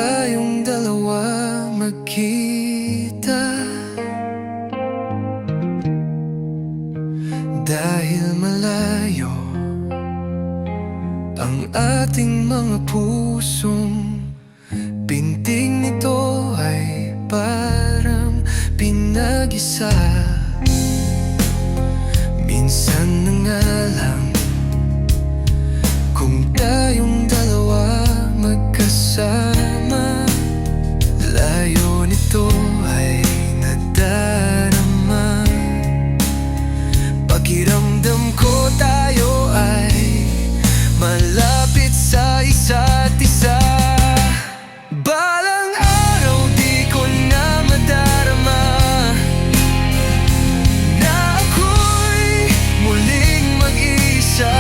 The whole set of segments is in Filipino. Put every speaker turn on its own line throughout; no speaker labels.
tayong dalawa magkita, dahil malayo ang ating mga pusong pintig nito ay parang pinag-isa. Minsan na nga lang kung tayong dalawa magkasama, layo nito ay nadarama. Pakiramdam ko tayo ay malapit sa isa't isa. Balang araw di ko na madarama na ako'y muling mag-isa,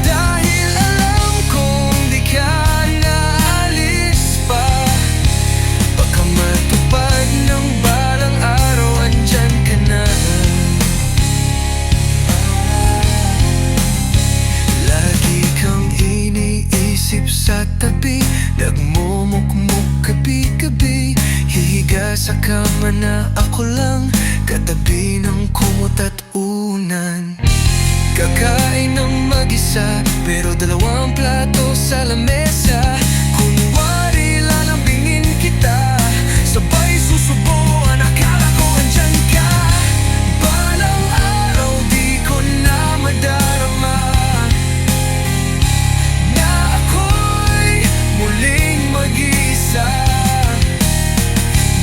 dahil alam kong di ka naalis pa. Baka matupad ng balang araw, andyan ka na. Lagi kang iniisip sa tabi, nagmumukmuk gabi-gabi. Hihiga sa kama na ako lang, katabi ng kumot at unan. Kakain ng mag-isa, pero dalawang plato sa lamesa. Kunwari lalambingin kita, sabay susubuan, akala ko andyan ka. Balang araw di ko na madarama na ako'y muling mag-isa,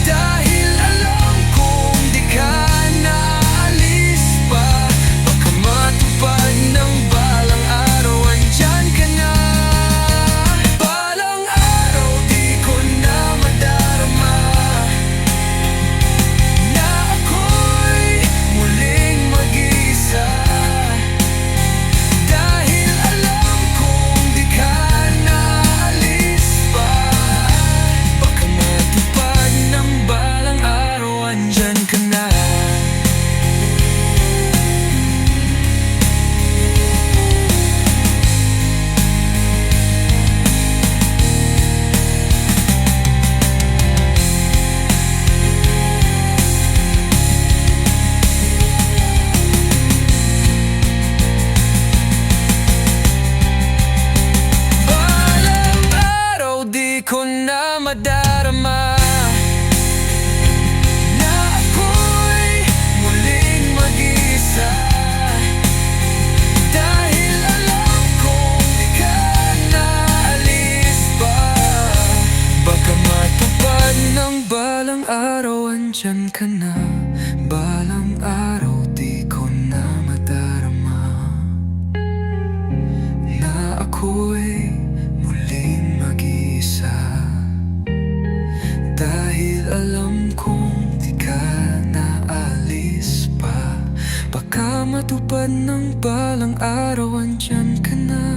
dahil alam kong di ka naalis pa. Baka matupad ng balang araw, andyan ka na. Balang araw di ko na madarama na ako'y muling mag-isa, dahil alam kong di ka naalis pa. Baka matupad ng balang araw, andyan ka na. Balang araw di ko na madarama na ako'y muling mag-isa, dahil alam kong di ka naalis pa. Baka matupad ng balang araw, andyan ka na. Balang araw di ko na madarama na ako'y muling mag-isa, dahil alam kong di ka naalis pa. Baka matupad ng balang araw, andyan ka na.